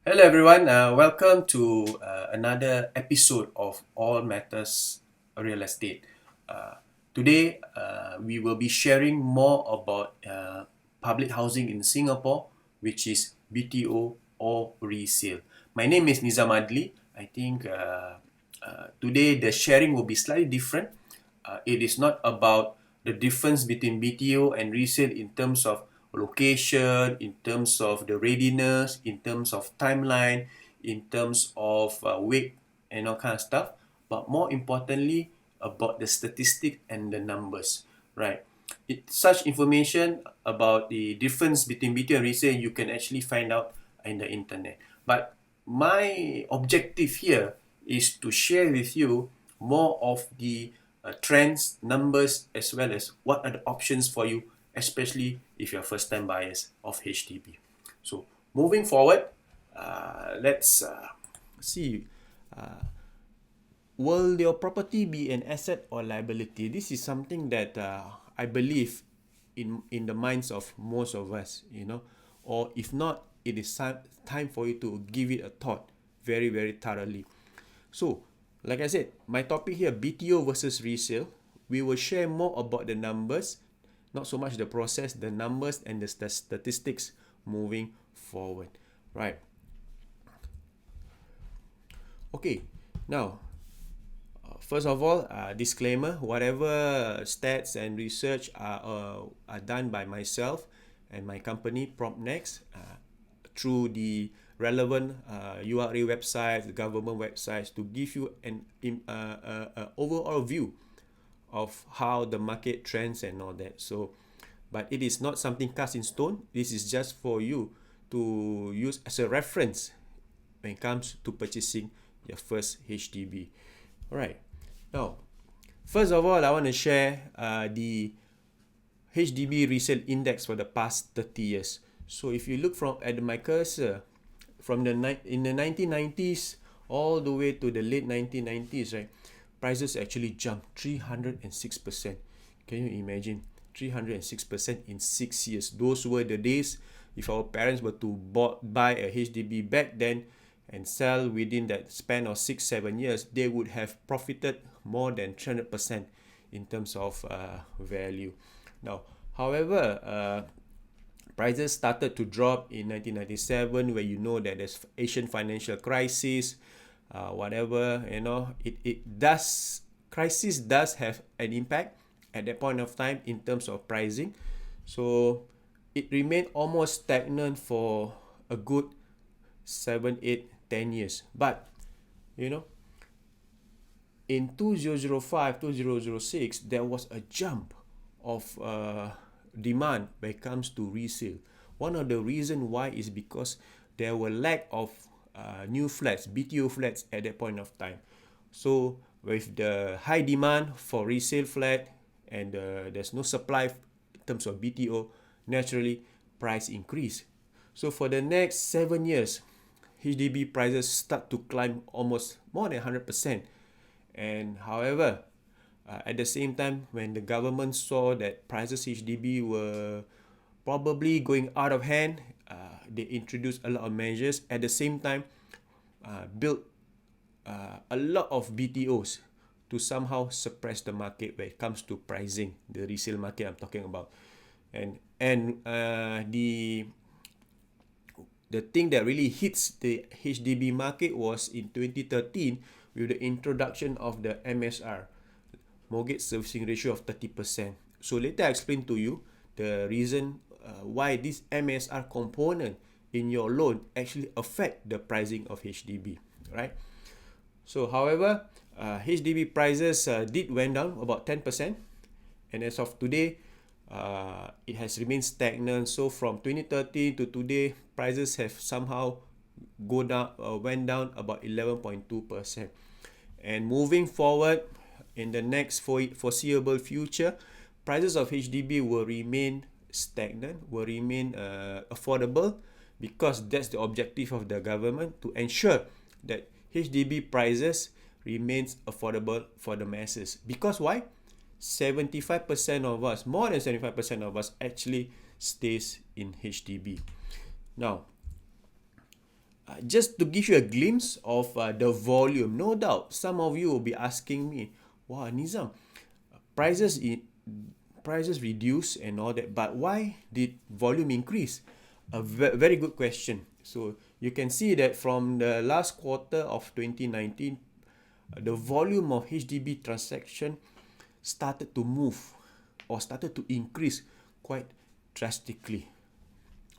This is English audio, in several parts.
Hello everyone, welcome to another episode of All Matters Real Estate. Today we will be sharing more about public housing in Singapore, which is BTO or resale. My name is Nizam Adli. I think today the sharing will be slightly different. It is not about the difference between BTO and resale in terms of location, in terms of the readiness, in terms of timeline, in terms of weight and all kind of stuff, but more importantly about the statistic and the numbers, right? Such information about the difference between BTO and resale you can actually find out in the internet. But my objective here is to share with you more of the trends, numbers, as well as what are the options for you, especially if you're first-time buyers of HDB. So moving forward, let's see. Will your property be an asset or liability? This is something that I believe in the minds of most of us, or if not, it is time for you to give it a thought very, very thoroughly. So, like I said, my topic here, BTO versus resale. We will share more about the numbers, not so much the process, the numbers and the statistics moving forward. Right. Okay. Now, first of all, disclaimer, whatever stats and research are done by myself and my company, Propnex, through the relevant URA websites, the government websites, to give you an overall view of how the market trends and all that. So, but it is not something cast in stone. This is just for you to use as a reference when it comes to purchasing your first HDB. All right. Now, first of all, I want to share the HDB resale index for the past 30 years. So if you look at my cursor from in the 1990s all the way to the late 1990s, right, prices actually jumped 306%. Can you imagine? 306% in 6 years. Those were the days if our parents were to buy a HDB back then and sell within that span of 6-7 years, they would have profited more than 300% in terms of value. Now, however, prices started to drop in 1997, where that there's Asian financial crisis, whatever, crisis does have an impact at that point of time in terms of pricing. So it remained almost stagnant for a good 7, 8, 10 years. But, in 2005, 2006, there was a jump of demand when it comes to resale. One of the reasons why is because there were lack of new flats, BTO flats at that point of time. So with the high demand for resale flat and there's no supply in terms of BTO, naturally price increase. So for the next 7 years, HDB prices start to climb almost more than 100%. And however, at the same time, when the government saw that prices HDB were probably going out of hand, they introduced a lot of measures. At the same time, built a lot of BTOs to somehow suppress the market when it comes to pricing, the resale market I'm talking about. And the thing that really hits the HDB market was in 2013 with the introduction of the MSR, mortgage servicing ratio of 30%. So later I explain to you the reason why this MSR component in your loan actually affect the pricing of HDB, right? So however, HDB prices did went down about 10%, and as of today, it has remained stagnant. So from 2013 to today, prices have somehow went down about 11.2%. And moving forward, in the next foreseeable future, prices of HDB will remain stagnant, will remain affordable, because that's the objective of the government, to ensure that HDB prices remains affordable for the masses. Because why? 75% of us, more than 75% of us actually stays in HDB. Now, Just to give you a glimpse of the volume, no doubt some of you will be asking me, wow, Nizam, prices in prices reduce and all that, but why did volume increase? A very good question. So you can see that from the last quarter of 2019, the volume of HDB transaction started to move or started to increase quite drastically.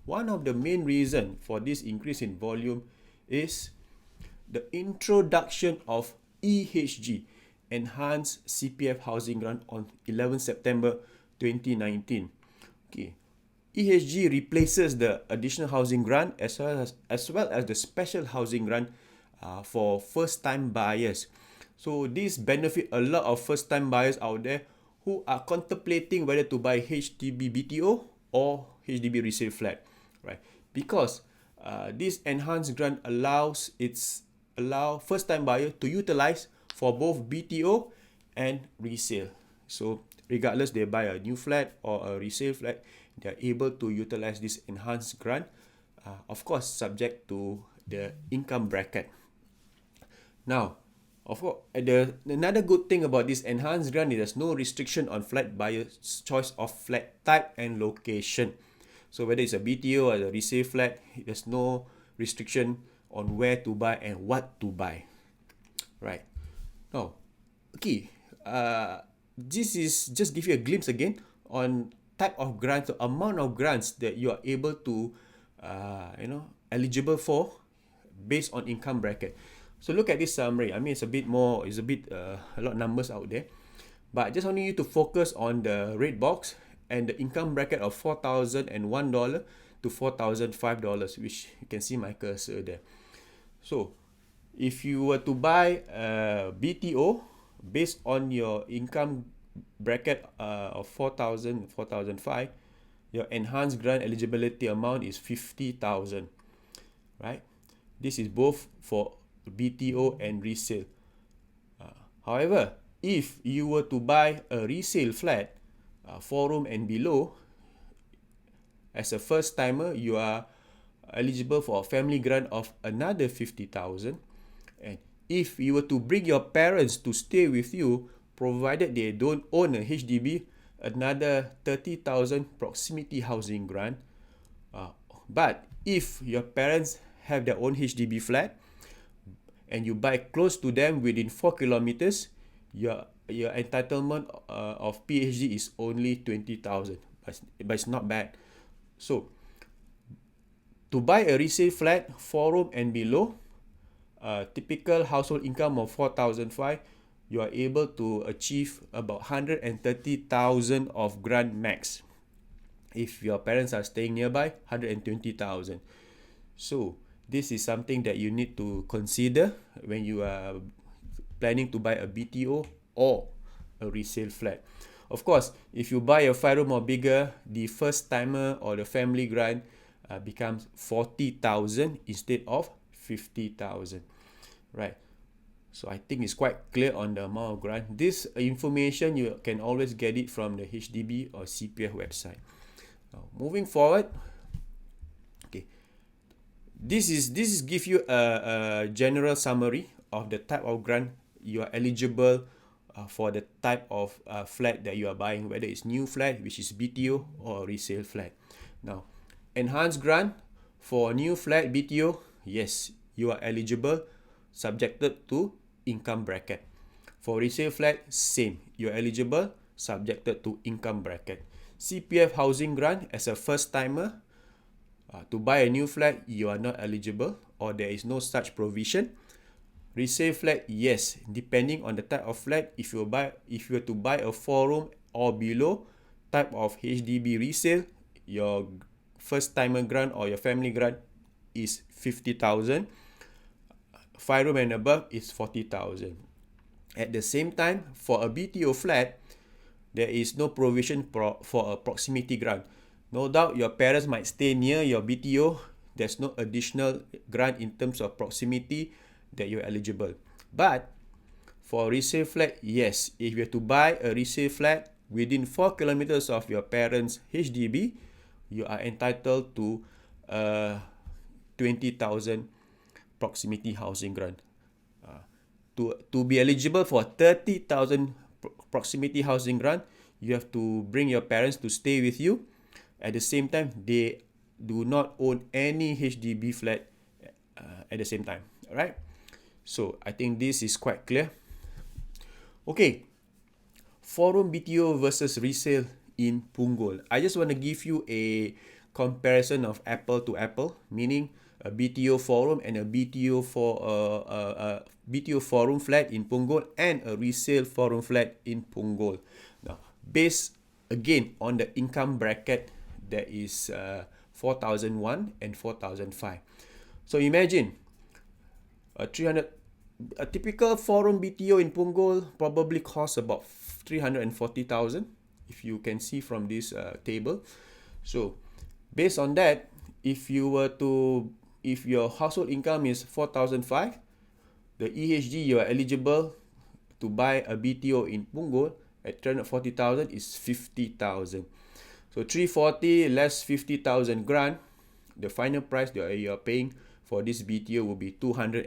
One of the main reasons for this increase in volume is the introduction of EHG, Enhanced CPF Housing Grant, on 11 September 2019. Okay. EHG replaces the additional housing grant as well as the special housing grant for first-time buyers. So this benefit a lot of first-time buyers out there who are contemplating whether to buy HDB BTO or HDB resale flat, right? Because this enhanced grant allow first-time buyer to utilize for both BTO and resale. So regardless they buy a new flat or a resale flat, they are able to utilize this enhanced grant, of course subject to the income bracket. Now, of course, another good thing about this enhanced grant is there's no restriction on flat buyer's choice of flat type and location. So whether it's a BTO or a resale flat, there's no restriction on where to buy and what to buy. Right. Now, okay, this is just give you a glimpse again on type of grants, the amount of grants that you are able to, eligible for based on income bracket. So look at this summary. I mean, it's a bit, a lot of numbers out there, but I just want you to focus on the red box and the income bracket of $4,001 to $4,005, which you can see my cursor there. So if you were to buy a BTO based on your income bracket of 4,000, 4,005, your enhanced grant eligibility amount is 50,000, right? This is both for BTO and resale. However, if you were to buy a resale flat, 4 room and below, as a first timer, you are eligible for a family grant of another 50,000. And if you were to bring your parents to stay with you, provided they don't own a HDB, another 30,000 proximity housing grant. But if your parents have their own HDB flat and you buy close to them within 4 kilometers, your entitlement of PHD is only 20,000, but it's not bad. So to buy a resale flat 4 room and below, typical household income of 4,005, you are able to achieve about 130,000 of grant max. If your parents are staying nearby, 120,000. So this is something that you need to consider when you are planning to buy a BTO or a resale flat. Of course, if you buy a 5 room or bigger, the first timer or the family grant becomes 40,000 instead of 50,000, right? So I think it's quite clear on the amount of grant. This information you can always get it from the HDB or CPF website. Now, moving forward, okay, this is give you a general summary of the type of grant you are eligible for the type of flat that you are buying, whether it's new flat, which is BTO, or resale flat. Now, enhanced grant for new flat BTO, yes, you are eligible, subjected to income bracket. For resale flat, same, you are eligible, subjected to income bracket. CPF housing grant, as a first timer, to buy a new flat, you are not eligible, or there is no such provision. Resale flat, yes, depending on the type of flat. If you were to buy a 4 room or below type of HDB resale, your first timer grant or your family grant is 50,000. 5 room and above is 40,000. At the same time, for a BTO flat, there is no provision for a proximity grant. No doubt your parents might stay near your BTO. There's no additional grant in terms of proximity that you're eligible. But for resale flat, yes, if you have to buy a resale flat within 4 kilometers of your parents' HDB, you are entitled to 20,000 proximity housing grant. To be eligible for 30,000 proximity housing grant, you have to bring your parents to stay with you. At the same time, they do not own any HDB flat at the same time. Alright? So I think this is quite clear. Okay, 4-room BTO versus resale in Punggol. I just want to give you a comparison of apple to apple, meaning a BTO 4-room and a BTO BTO 4-room flat in Punggol and a resale 4-room flat in Punggol. Now, based again on the income bracket that is 4,001 and 4,005. So imagine a typical 4-room BTO in Punggol probably costs about 340,000, if you can see from this table. So based on that, if your household income is 4,005, the EHG you are eligible to buy a BTO in Punggol at 340,000 is 50,000. So 340 less 50,000 grant, the final price that you are paying for this BTO will be 290.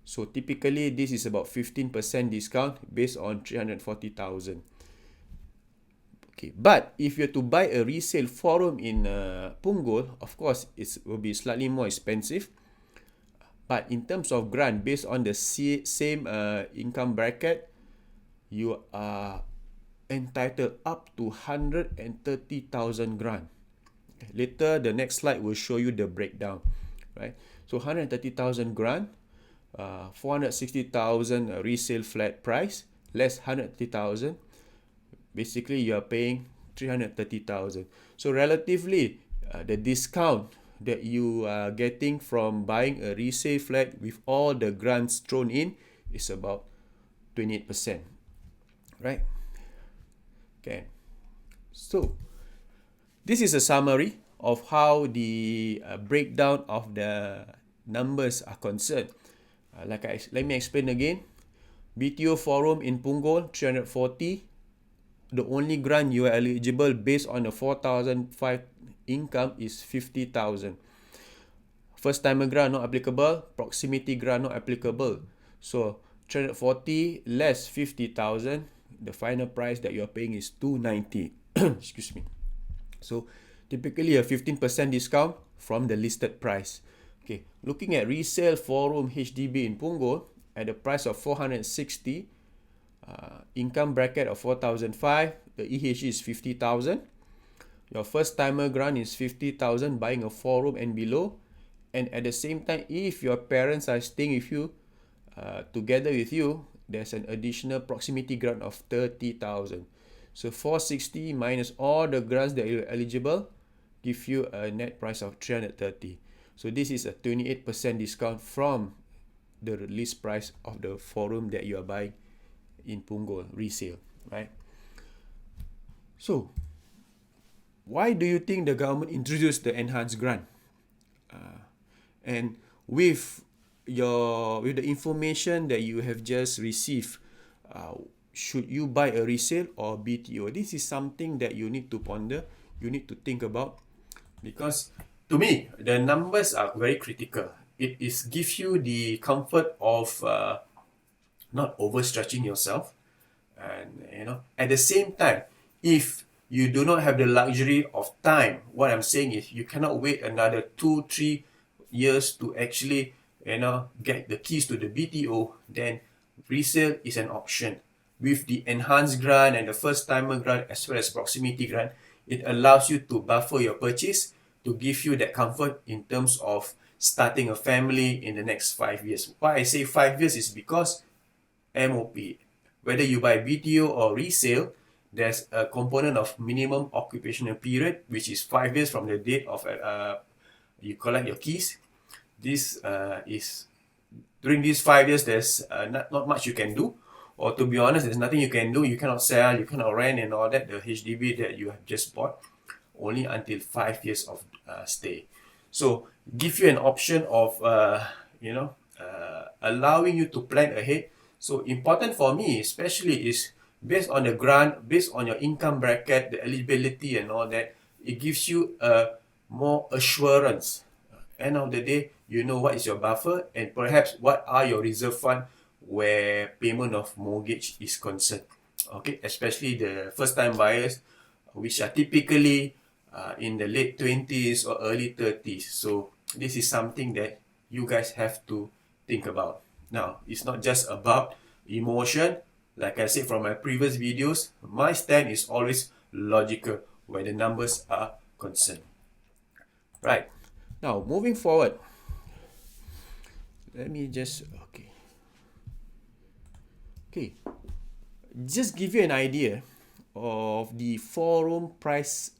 So typically this is about 15% discount based on 340,000. Okay, but if you are to buy a resale 4-room in Punggol, of course it will be slightly more expensive. But in terms of grant, based on the same income bracket, you are entitled up to 130,000 grant. Later, the next slide will show you the breakdown, right? So 130,000 grant, 460,000 resale flat price, less 130,000. Basically, you are paying 330,000. So relatively, the discount that you are getting from buying a resale flat with all the grants thrown in is about 28%, right? Okay. So this is a summary of how the breakdown of the numbers are concerned. Let me explain again. BTO 4-room in Punggol, 340. The only grant you are eligible based on the 4,005 income is 50,000. First timer grant not applicable, proximity grant not applicable. So 340 less 50,000, the final price that you are paying is 290. Excuse me. So typically a 15% discount from the listed price. Okay, looking at resale 4-room HDB in Punggol at the price of 460, income bracket of 4,005, the EHG is 50,000. Your first timer grant is 50,000 buying a 4-room and below. And at the same time, if your parents are staying with you, together with you, there's an additional proximity grant of 30,000. So 460 minus all the grants that you're eligible give you a net price of 330. So this is a 28% discount from the list price of the 4-room that you are buying in Punggol resale, right? So why do you think the government introduced the enhanced grant? And with the information that you have just received, should you buy a resale or BTO? This is something that you need to ponder, you need to think about, because to me, the numbers are very critical. It gives you the comfort of not overstretching yourself, and at the same time, if you do not have the luxury of time, what I'm saying is you cannot wait another 2-3 years to actually get the keys to the BTO, then resale is an option. With the enhanced grant and the first timer grant as well as proximity grant, it allows you to buffer your purchase, to give you that comfort in terms of starting a family in the next 5 years. Why I say 5 years is because MOP, whether you buy BTO or resale, there's a component of minimum occupational period, which is 5 years from the date of you collect your keys. This is during these 5 years, there's not much you can do, or to be honest, there's nothing you can do. You cannot sell, you cannot rent and all that. The HDB that you have just bought, only until 5 years of stay. So give you an option of allowing you to plan ahead. So important for me especially is based on the grant, based on your income bracket, the eligibility and all that, it gives you more assurance end of the day, you know what is your buffer and perhaps what are your reserve fund where payment of mortgage is concerned. Okay, especially the first time buyers, which are typically in the late 20s or early 30s. So this is something that you guys have to think about. Now, it's not just about emotion. Like I said from my previous videos, my stand is always logical where the numbers are concerned. Right. Now, moving forward, let me just, okay, just give you an idea of the 4-room price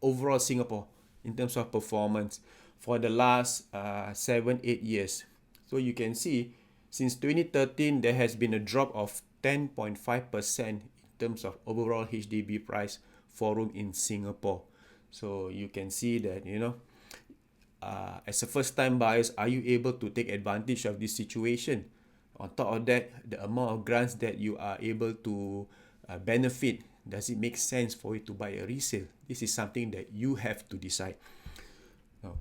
overall Singapore in terms of performance for the last 7-8 years. So you can see since 2013 there has been a drop of 10.5% in terms of overall HDB price 4-room in Singapore. So you can see that, you know, as a first time buyers, are you able to take advantage of this situation? On top of that, the amount of grants that you are able to benefit, does it make sense for you to buy a resale? This is something that you have to decide. Now,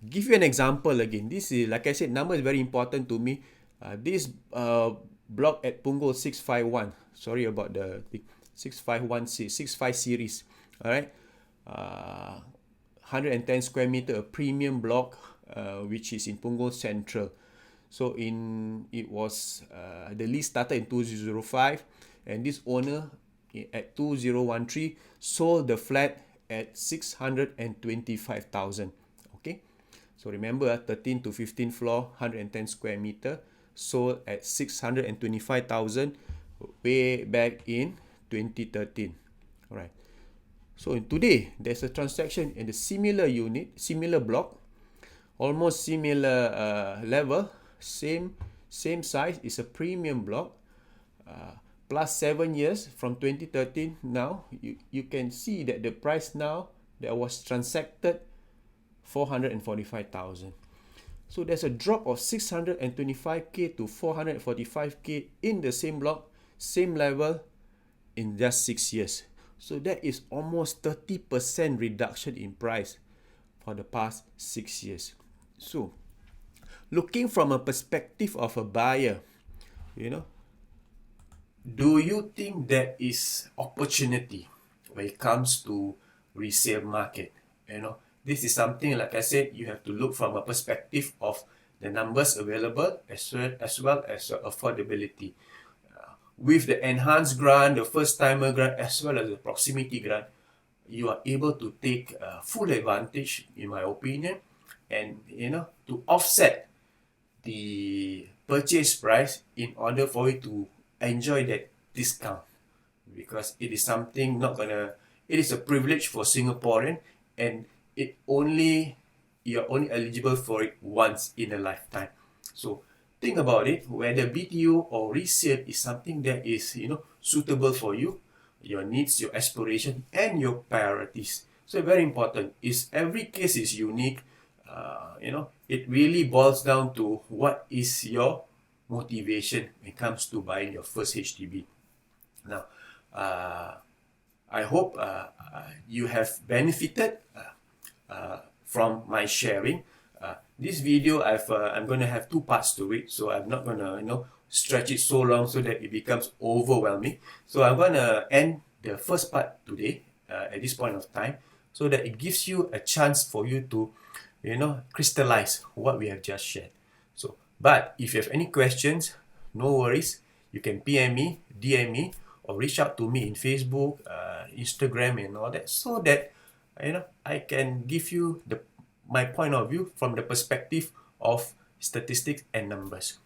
give you an example again. This is, like I said, number is very important to me. This block at PUNGGOL 651. Sorry about the 65 series. All right. 110 square meter, a premium block, which is in PUNGGOL Central. So it was the lease started in 2005, and this owner at 2013 sold the flat at 625,000. Okay, so remember 13 to 15 floor, 110 square meter, sold at 625,000 way back in 2013. All right. So today there's a transaction in the similar unit, similar block, almost similar level. Same size, is a premium block, plus 7 years from 2013. Now you can see that the price now that was transacted 445,000. So there's a drop of 625k to 445k in the same block, same level, in just 6 years. So that is almost 30% reduction in price for the past 6 years. So looking from a perspective of a buyer, you know, do you think there is opportunity when it comes to resale market? You know, this is something, like I said, you have to look from a perspective of the numbers available as well as your affordability. With the enhanced grant, the first timer grant, as well as the proximity grant, you are able to take full advantage, in my opinion, and you know, to offset the purchase price in order for you to enjoy that discount, because it is something not gonna, it is a privilege for Singaporean, and you're only eligible for it once in a lifetime. So think about it, whether BTO or resale is something that is, you know, suitable for you, your needs, your aspiration, and your priorities. So very important is every case is unique. You know, it really boils down to what is your motivation when it comes to buying your first HDB. Now, I hope you have benefited from my sharing. This video, I'm going to have 2 parts to it, so I'm not going to, you know, stretch it so long so that it becomes overwhelming. So I'm going to end the first part today at this point of time, so that it gives you a chance for you to, you know, crystallize what we have just shared. So, but if you have any questions, no worries. You can PM me, DM me, or reach out to me in Facebook, Instagram, and all that, so that, you know, I can give you my point of view from the perspective of statistics and numbers.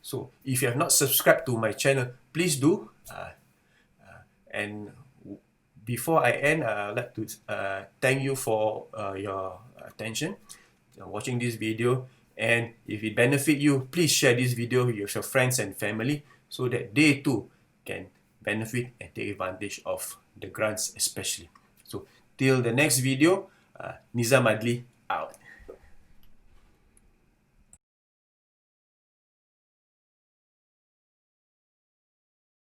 So if you have not subscribed to my channel, please do. And before I end, I'd like to thank you for your attention, watching this video. And if it benefit you, please share this video with your friends and family, so that they too can benefit and take advantage of the grants especially. So till the next video, Nizam Adli out.